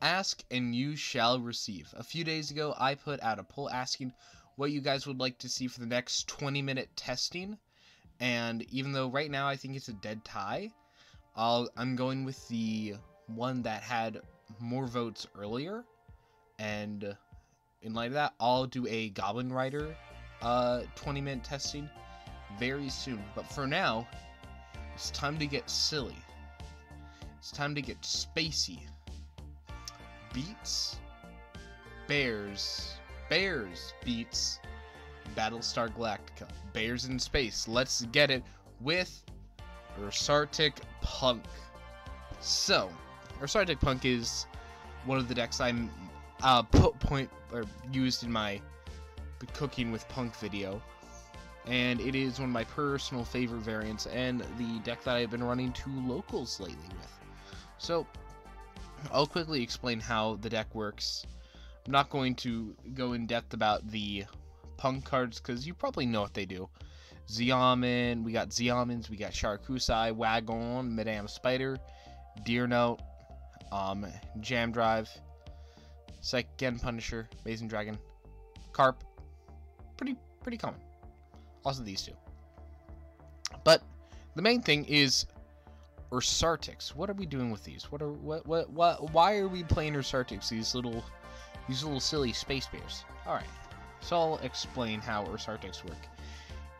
Ask and you shall receive. A few days ago, I put out a poll asking what you guys would like to see for the next 20-minute testing. And even though right now I think it's a dead tie, I'm going with the one that had more votes earlier. And in light of that, I'll do a Goblin Rider 20-minute testing very soon. But for now, it's time to get silly. It's time to get spacey. Beats Bears beats Battlestar Galactica. Bears in space. Let's get it with Ursartic Punk. So, Ursartic Punk is one of the decks I'm used in my cooking with Punk video, and it is one of my personal favorite variants and the deck that I've been running to locals lately with. So I'll quickly explain how the deck works. I'm not going to go in depth about the Punk cards because you probably know what they do. Xiamen, we got Xiamens, we got Sharakusai, Wagon, Madame Spider, Deer Note, Jam Drive, Seiken Punisher, Amazing Dragon, Carp. Pretty common. Also these two. But the main thing is Ursartics. What are we doing with these? Why are we playing Ursartics? These little silly space bears. Alright. So I'll explain how Ursartics work.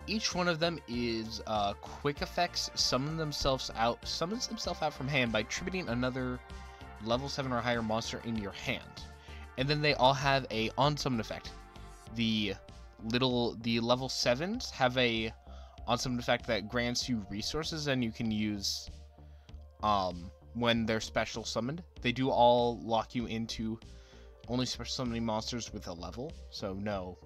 Each one of them is quick effects, summons themselves out from hand by tributing another level 7 or higher monster into your hand. And then they all have a on-summon effect. The level 7s have a on-summon effect that grants you resources and you can use when they're special summoned. They do all lock you into only special summoning monsters with a level, so no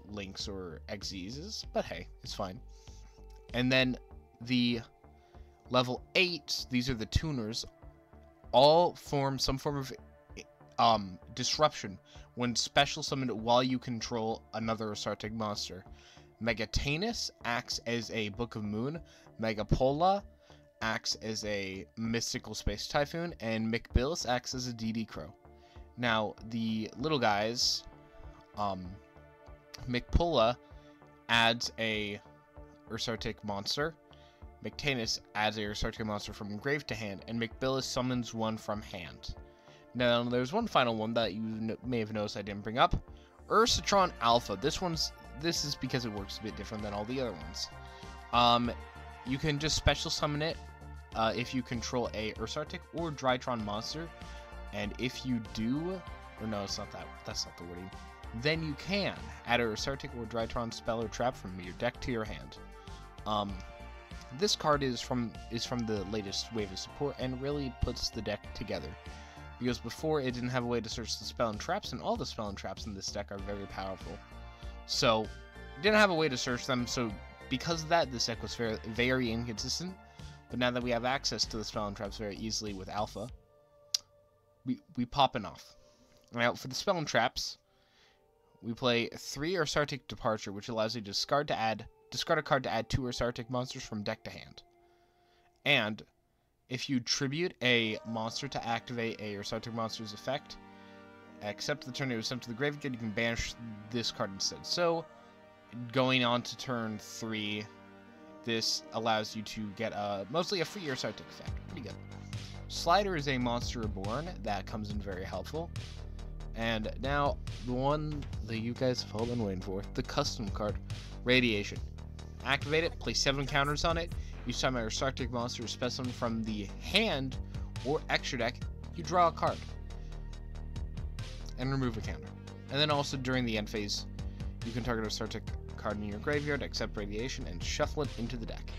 Lynx or Xyzes, but hey, it's fine. And then the level 8, these are the tuners, all form some form of disruption when special summoned while you control another Ursartic monster. Megatanus acts as a Book of Moon, Megapola acts as a Mystical Space Typhoon, and McBillis acts as a DD Crow. Now, the little guys, McPulla adds a Ursartic monster, McTanus adds a Ursartic monster from grave to hand, and McBillis summons one from hand. Now, there's one final one that you may have noticed I didn't bring up. Ursatron Alpha. This is because it works a bit different than all the other ones. You can just special summon it if you control a Ursartic or Drytron monster, and if you do, or no, it's not that. That's not the wording. Then you can add a Ursartic or Drytron spell or trap from your deck to your hand. This card is from the latest wave of support and really puts the deck together. Because before it didn't have a way to search the spell and traps, and all the spell and traps in this deck are very powerful. So, it didn't have a way to search them, so because of that, this deck was very inconsistent. But now that we have access to the spell and traps very easily with Alpha, we popping off. Now, for the spell and traps, we play 3 Ursartic Departure, which allows you to discard a card to add 2 Ursartic monsters from deck to hand. And if you tribute a monster to activate a Ursartic monster's effect, except the turn it was sent to the graveyard, you can banish this card instead. So, going on to turn 3, this allows you to get mostly a free Ursartic effect. Pretty good. Slider is a monster reborn that comes in very helpful. And now, the one that you guys have all been waiting for, the custom card, Radiation. Activate it, place 7 counters on it. Each time a Ursartic monster is specimen from the hand or extra deck, you draw a card and remove a counter. And then also during the end phase, you can target a Ursartic card in your graveyard, accept Radiation, and shuffle it into the deck.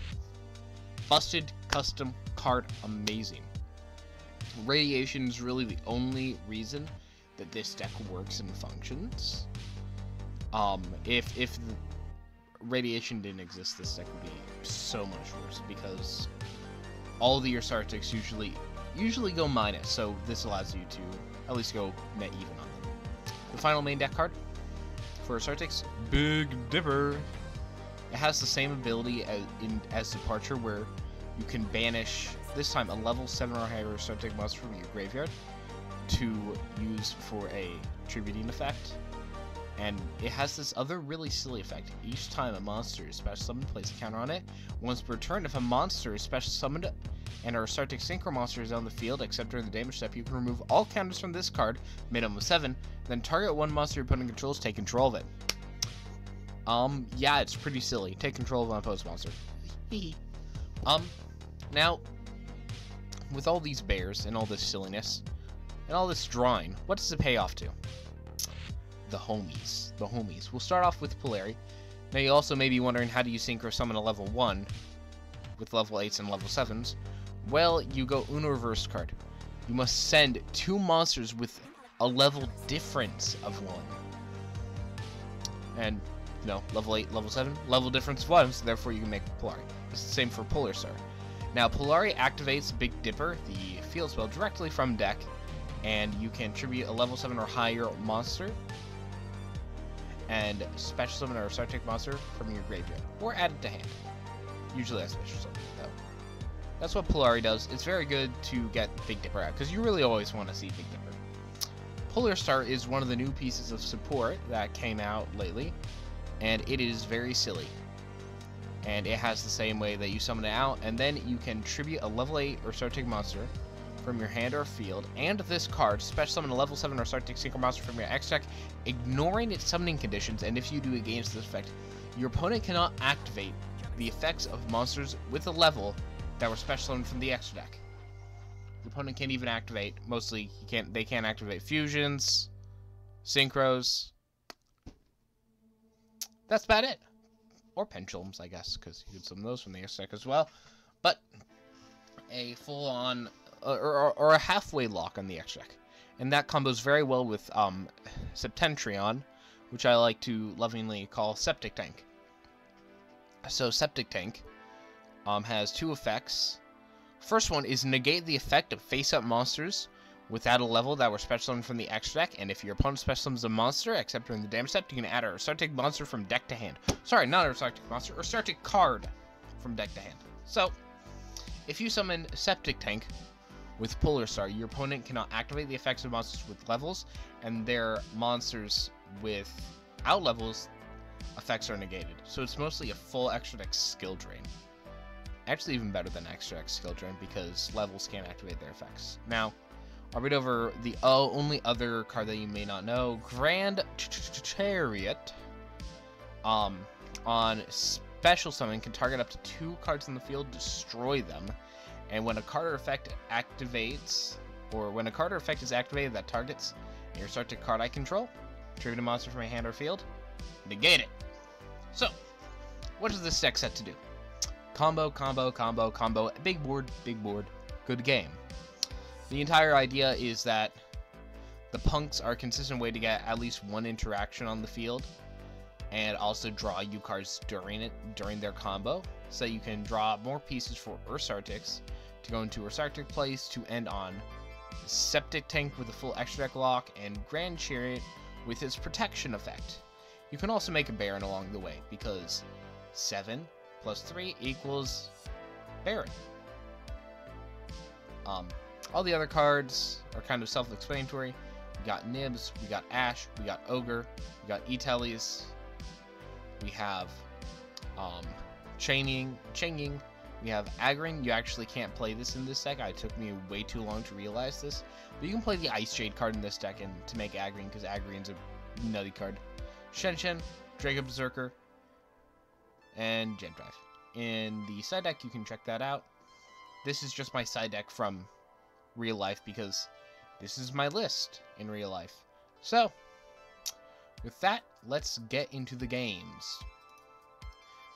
Busted custom card, amazing. Radiation is really the only reason that this deck works and functions. If the Radiation didn't exist, this deck would be so much worse because all the Ursartics usually go minus, so this allows you to at least go net even on them. The final main deck card for Ursartics, Big Dipper. It has the same ability as Departure, where you can banish, this time, a level 7 or higher Ursartic monster from your graveyard. to use for a tributing effect. And it has this other really silly effect. Each time a monster is special summoned, place a counter on it. Once per turn, if a monster is special summoned and a Resartic Synchro monster is on the field, except during the damage step, you can remove all counters from this card, minimum of 7, then target one monster your opponent controls, take control of it. Yeah, it's pretty silly. Take control of an opposed monster. Now, with all these bears and all this silliness, and all this drawing, what does it pay off to? The homies. The homies. We'll start off with Polari. Now, you also may be wondering, how do you Synchro Summon a level 1 with level 8s and level 7s? Well, you go Uno Reverse card. You must send 2 monsters with a level difference of 1. And, you know, level 8, level 7, level difference of 1, so therefore you can make Polari. It's the same for Polar Star. Now, Polari activates Big Dipper, the field spell, directly from deck, and you can tribute a level 7 or higher monster, and special summon a Resartic monster from your graveyard, or add it to hand. Usually I special summon it, though. That's what Polari does. It's very good to get Big Dipper out, because you really always want to see Big Dipper. Polar Star is one of the new pieces of support that came out lately, and it is very silly. And it has the same way that you summon it out, and then you can tribute a level 8 Resartic monster from your hand or field, and this card, special summon a level 7 Resartic Synchro monster from your X deck, ignoring its summoning conditions, and if you do against this effect, your opponent cannot activate the effects of monsters with a level that were special summoned from the extra deck. Your opponent can't even activate, mostly, they can't activate fusions, synchros. That's about it. Or pendulums, I guess, because you can summon those from the X deck as well. But a full-on, or a halfway lock on the X deck. And that combos very well with Septentrion, which I like to lovingly call Septic Tank. So Septic Tank has 2 effects. First one is negate the effect of face-up monsters without a level that were special summoned from the extra deck, and if your opponent special summons a monster, except during the damage step, you can add a Resartic monster from deck to hand. Sorry, not a Resartic monster, a Resartic card from deck to hand. So, if you summon Septic Tank with Polar Star, your opponent cannot activate the effects of monsters with levels, and their monsters without levels, effects are negated. So it's mostly a full extra deck skill drain. Actually, even better than extra deck skill drain, because levels can't activate their effects. Now, I'll read over the only other card that you may not know. Grand Chariot. On special summon, can target up to 2 cards in the field, destroy them. And when a card or effect activates, or when a card or effect is activated that targets a Resartic card I control, tribute a monster from my hand or field, negate it. So, what does this deck set to do? Combo, combo, combo, combo, big board, good game. The entire idea is that the punks are a consistent way to get at least 1 interaction on the field, and also draw you cards during their combo, so you can draw more pieces for Resartics to go into Resartic plays to end on Septic Tank with a full extra deck lock, and Grand Chariot with its protection effect. You can also make a Baron along the way, because 7 plus 3 equals Baron. All the other cards are kind of self-explanatory. We got Nibs, we got Ash, we got Ogre, we got Eteles, we have Changing, we have Agrin. You actually can't play this in this deck. It took me way too long to realize this. But you can play the Ice Jade card in this deck and to make Agrin, because Agrin's a nutty card. Shen, Draco Berserker, and Gen Drive. In the side deck, you can check that out. This is just my side deck from real life, because this is my list in real life. So, with that, let's get into the games.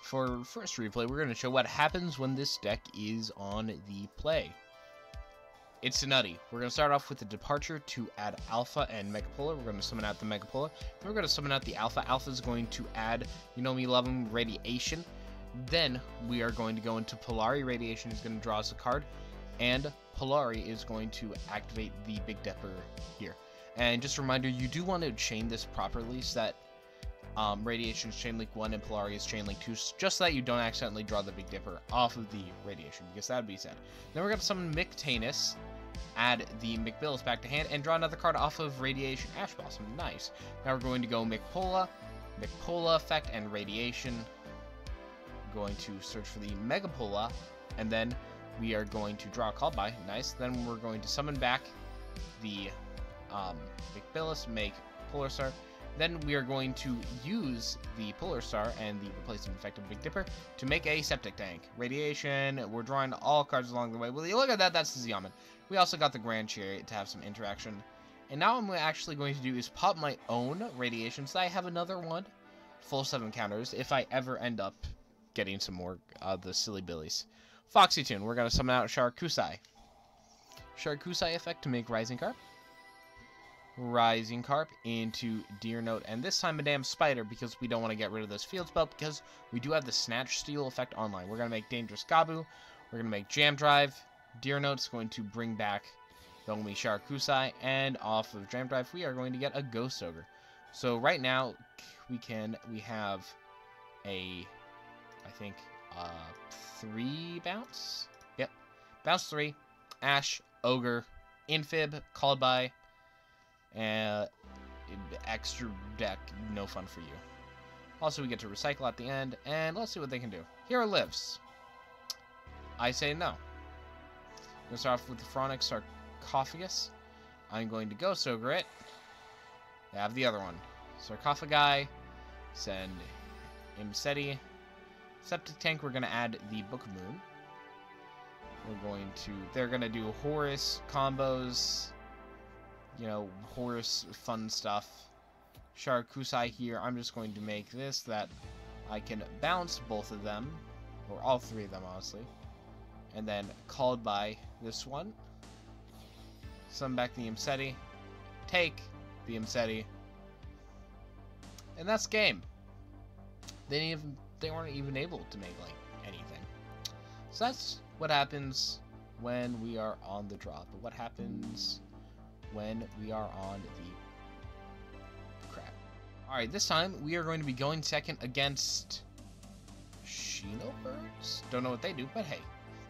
For first replay, we're going to show what happens when this deck is on the play. It's nutty. We're going to start off with the Departure to add Alpha and Megapolar. We're going to summon out the Megapolar. Then we're going to summon out the Alpha. Alpha is going to add, you know me, love him, Radiation. Then we are going to go into Polari. Radiation is going to draw us a card, and Polari is going to activate the Big Dipper here. And just a reminder, you do want to chain this properly so that Radiation is Chain Link 1 and Polari is Chain Link 2, just so that you don't accidentally draw the Big Dipper off of the Radiation, because that would be sad. Then we're going to summon Mictanus, add the McBillis back to hand, and draw another card off of Radiation Ash Blossom. Nice. Now we're going to go McPola effect, and Radiation. Going to search for the Megapola, and then we are going to draw a Call By. Nice. Then we're going to summon back the McBillis, make Polar Star. Then we are going to use the Polar Star and the replacement effect of Big Dipper to make a Septic Tank. Radiation, we're drawing all cards along the way. Well, you look at that, that's the Zeoman. We also got the Grand Chariot to have some interaction. And now what I'm actually going to do is pop my own Radiation, so I have another one. Full 7 counters, if I ever end up getting some more of the Silly Billies. Foxy Tune, we're going to summon out Sharkusai. Sharkusai effect to make Rising Carp. Rising Carp into Deer Note, and this time Madame Spider, because we don't want to get rid of this field spell, because we do have the Snatch Steal effect online. We're going to make Dangerous Gabu, we're going to make Jam Drive, Deer Note's going to bring back the only Sharkusai, and off of Jam Drive we are going to get a Ghost Ogre. So right now we have a, I think, 3 bounce? Yep. Bounce 3, Ash, Ogre, Infib, Called By, and extra deck, no fun for you. Also, we get to recycle at the end, and let's see what they can do. Hero lives. I say no. Let's start off with the Pharaonic Sarcophagus. I'm going to Ghost Ogre it. I have the other one. Sarcophagi. Send Imseti. Septic Tank, we're going to add the Book of Moon. They're going to do Horus combos. You know, Horus fun stuff. Sharkusai here, I'm just going to make this that I can bounce both of them, or all 3 of them, honestly. And then Called By this one. Summon back the Imseti. Take the Imseti. And that's game. They weren't even able to make, like, anything. So that's what happens when we are on the draw. But what happens when we are on the crap? Alright, this time we are going to be going second against Xenobirds? Don't know what they do, but hey.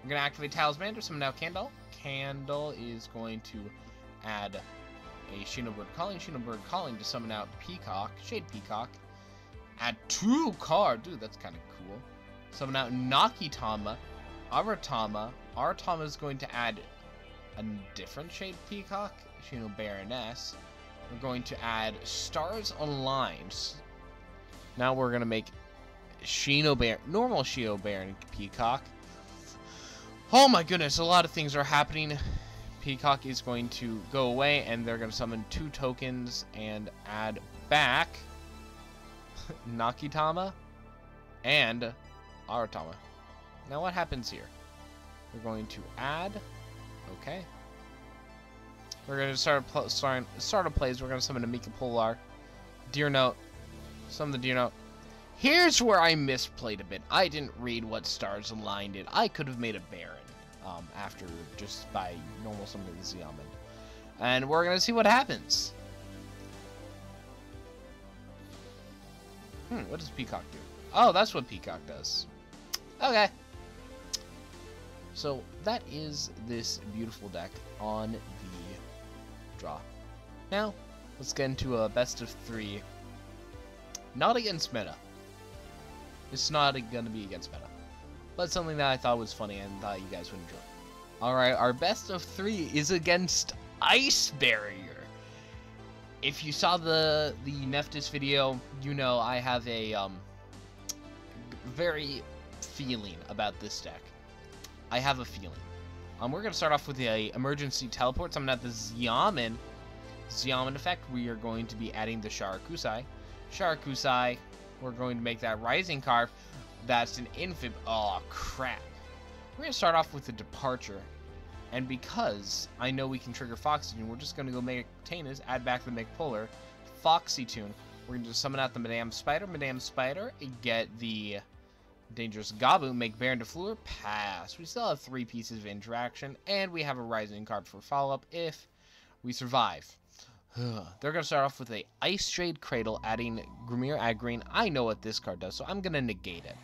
I'm going to activate Talisman to summon out Candle. Candle is going to add a Xenobird Calling to summon out Peacock, Shade Peacock. Add 2 cards. Dude, that's kind of cool. Summon out Nakitama, Aratama. Aratama is going to add a different Shade Peacock, Xeno Baroness. We're going to add Stars Aligned. Now we're going to make normal Xeno Baron Peacock. Oh my goodness, a lot of things are happening. Peacock is going to go away, and they're going to summon 2 tokens and add back Nakitama and Aratama. Now what happens here? We're going to add... Okay. We're going to start a plays. We're going to summon a Mika Polar. Deer Note. Summon the Deer Note. Here's where I misplayed a bit. I didn't read what Stars Aligned did. I could have made a Baron after just by normal summoning the Zeoman. And we're going to see what happens. What does Peacock do? Oh, that's what Peacock does. Okay. So that is this beautiful deck on the draw. Now, let's get into a best of 3. Not against meta. It's not going to be against meta. But something that I thought was funny and thought you guys would enjoy. Alright, our best of 3 is against Ice Barrier. If you saw the Nephthys video, you know I have a very feeling about this deck. I have a feeling. We're going to start off with a emergency teleport. Summon out the Zeoman effect. We are going to be adding the Sharkusai. We're going to make that Rising Carp. That's an Infib. Oh, crap. We're going to start off with the Departure. And because I know we can trigger Foxy Tune, we're just going to go make Tanas, add back the McPolar, Foxy Tune. We're going to summon out the Madame Spider, get the Dangerous Gabu, make Baron de Fleur, pass. We still have 3 pieces of interaction, and we have a Rising Carp for follow-up if we survive. They're going to start off with a Ice Shade Cradle, adding Grimir, add green. I know what this card does, so I'm going to negate it.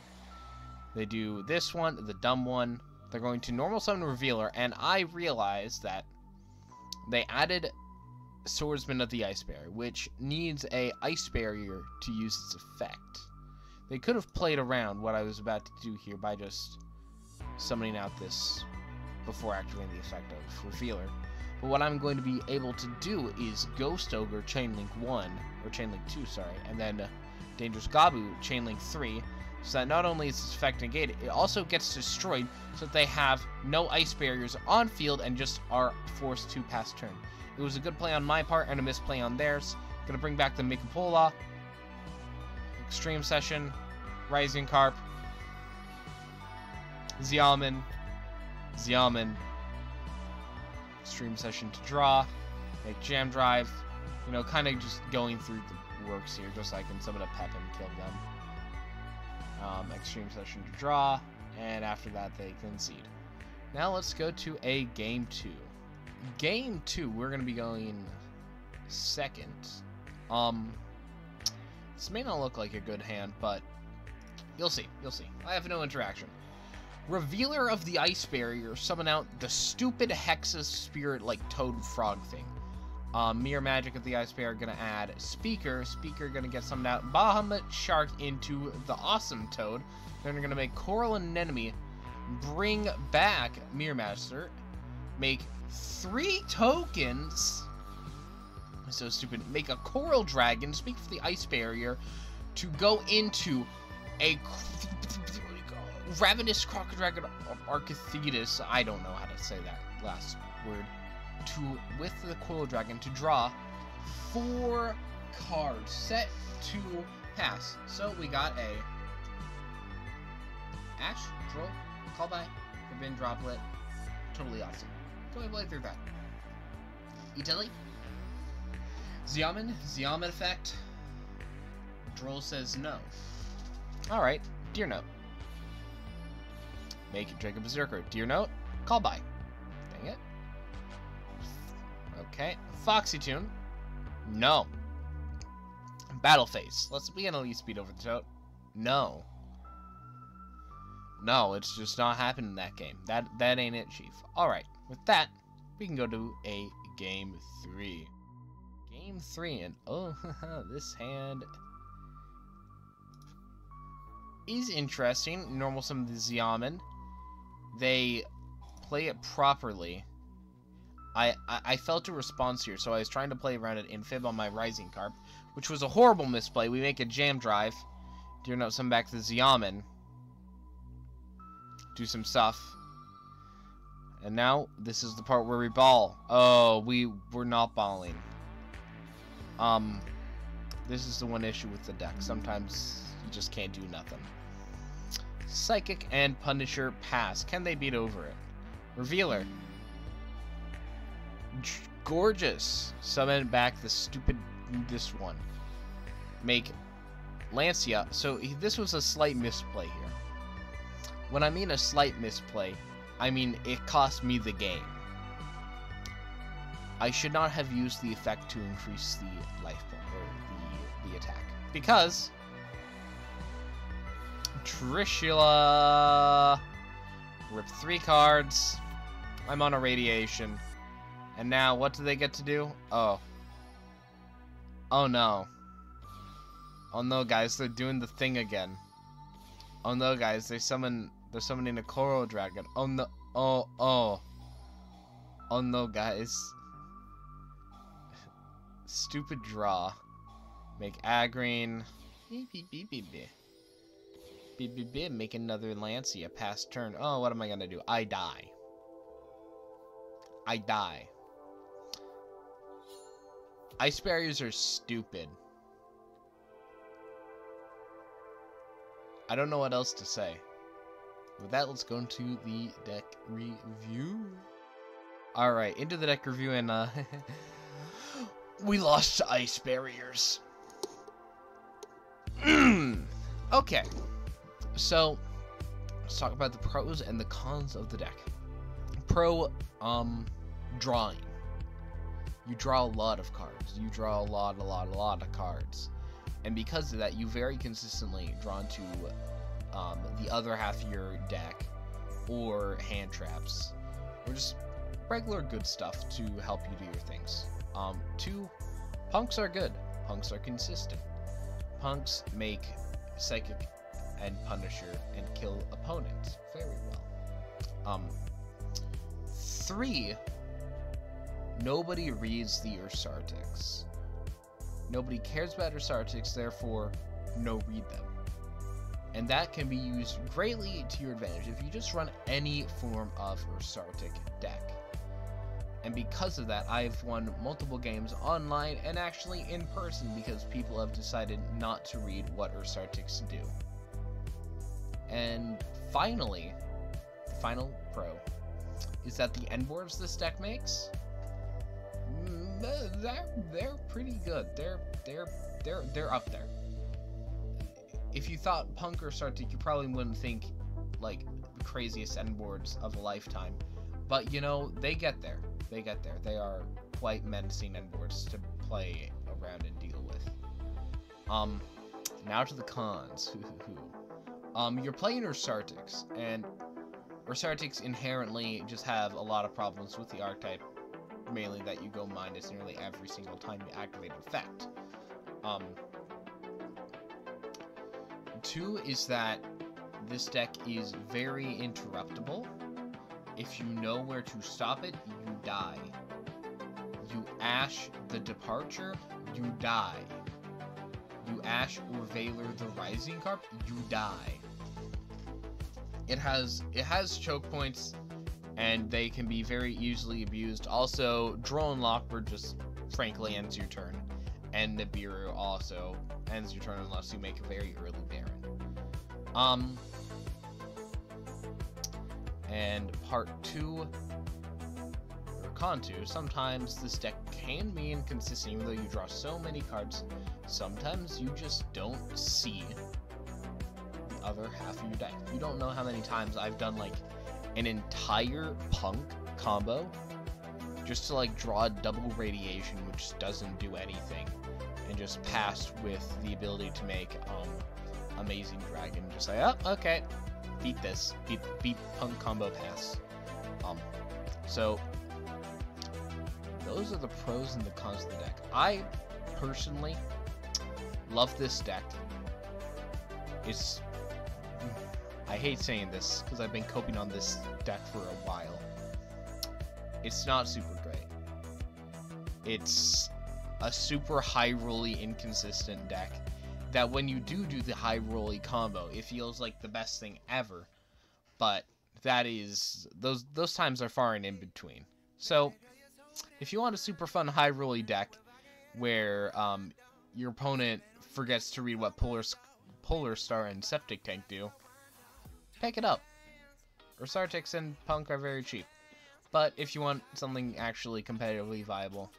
They do this one, the dumb one. They're going to normal summon Revealer, and I realize that they added Swordsman of the Ice Barrier, which needs a ice barrier to use its effect. They could have played around what I was about to do here by just summoning out this before activating the effect of Revealer. But what I'm going to be able to do is Ghost Ogre Chainlink 1, or Chainlink 2, sorry, and then Dangerous Gabu Chainlink 3, so that not only is its effect negated, it also gets destroyed so that they have no ice barriers on field and just are forced to pass turn. It was a good play on my part and a misplay on theirs. Gonna bring back the Mikapola, Extreme Session, Rising Carp, Xiamen, Extreme Session to draw, make Jam Drive, you know, kind of just going through the works here, just so I can summon a Pep and kill them. Extreme Session to draw, and after that they concede. Now let's go to a Game 2. Game 2, we're going to be going second. This may not look like a good hand, but you'll see, I have no interaction. Revealer of the Ice Barrier, summon out the stupid Hexa Spirit like Toad Frog thing. Mirror Magic of the Ice Barrier gonna add Speaker gonna get summoned out Bahamut Shark into the Awesome Toad. Then we're gonna make Coral Anemone, bring back Mirror Master, make 3 tokens. So stupid. Make a Coral Dragon, speak for the Ice Barrier, to go into a Ravenous Crocodile Archaethetus. I don't know how to say that last word. With the Coral Dragon to draw 4 cards. Set to pass. So we got a Ash, Droll, Call by, Forbidden Droplet. Totally awesome. Go ahead and play through that. Italy. Xiamen effect. Droll says no. Alright, Deer Note. Make Dragon Berserker. Deer Note, Call by. Dang it. Okay. Foxy Tune. No. Battle Face. We can at least speed over the Toad. No. No, it's just not happening in that game. That ain't it, Chief. Alright. With that, we can go to a Game 3. Game 3, and oh, this hand is interesting. Normal summon the Xiamen. They play it properly. I felt a response here, so I was trying to play around it in Fib on my Rising Carp, which was a horrible misplay. We make a Jam Drive. Deer Note, summon back the Xiamen. Do some stuff. And now, this is the part where we ball. Oh, we're not balling. This is the one issue with the deck. Sometimes you just can't do nothing. Psychic and Punisher pass. Can they beat over it? Revealer. Gorgeous. Summon back the stupid this one. Make Lancia. So this was a slight misplay here. When I mean a slight misplay, I mean it cost me the game. I should not have used the effect to increase the life point, or the attack. Because Trishula, rip 3 cards. I'm on a radiation. And now, what do they get to do? Oh. Oh no. Oh no, guys, they're doing the thing again. Oh no, guys, they're summoning a Coral Dragon. Oh no. Oh no, guys. Stupid draw. Make Agrine. Make another Lancia. Pass turn. Oh, what am I gonna do? I die. Ice barriers are stupid. I don't know what else to say. With that, let's go into the deck review. Alright, into the deck review, and we lost to ice barriers. Okay, so let's talk about the pros and the cons of the deck. Pro, drawing. You draw a lot of cards. You draw a lot of cards. And because of that, you very consistently drawn to the other half of your deck, or hand traps, or just regular good stuff to help you do your things. 2, punks are good. Punks are consistent. Punks make Psychic and Punisher and kill opponents very well. 3, nobody reads the Ursartics. Nobody cares about Ursartics, therefore, no read them. And that can be used greatly to your advantage if you just run any form of Ursartic deck. And because of that, I've won multiple games online and actually in person because people have decided not to read what Ursartics do. And finally, the final pro is that the end boards this deck makes, they're pretty good. They're up there. If you thought Punk or Ursartic, you probably wouldn't think like the craziest end boards of a lifetime. But you know, they get there. They get there. They are quite menacing end boards to play around and deal with. Now to the cons. You're playing Ursartics, and Ursartics inherently just have a lot of problems with the archetype, mainly that you go minus nearly every single time you activate an effect. 2 is that this deck is very interruptible. If you know where to stop it, you die. You Ash the Departure, you die. You Ash or Valor the Rising Carp, you die. It has choke points, and they can be very easily abused. Also, Droll and Lockbird just frankly ends your turn, and Nibiru also ends your turn unless you make a very early Baron. And part 2, or con 2, sometimes this deck can be inconsistent even though you draw so many cards. Sometimes you just don't see the other half of your deck. You don't know how many times I've done like an entire Punk combo just to like draw a double Radiation which doesn't do anything, and just pass with the ability to make Amazing Dragon. Just like, oh, okay, beat this, beat Punk combo pass. So those are the pros and the cons of the deck. I personally love this deck. I hate saying this because I've been coping on this deck for a while. It's not super great. It's a super high rolly inconsistent deck that when you do the high rolly combo, it feels like the best thing ever. But that is, those times are far and in between. So if you want a super fun high rolly deck where your opponent forgets to read what Polar Star and Septic Tank do, pick it up. Ursartics and Punk are very cheap. But if you want something actually competitively viable,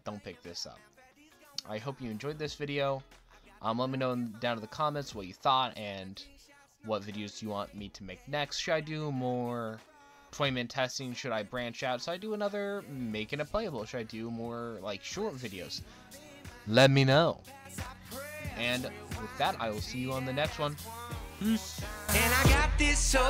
don't pick this up. I hope you enjoyed this video. Let me know down in the comments what you thought and what videos you want me to make next. Should I do more 20-minute testing? Should I branch out? Should I do another making it playable? Should I do more like short videos? Let me know. And with that, I will see you on the next one. Peace. And I got this soul.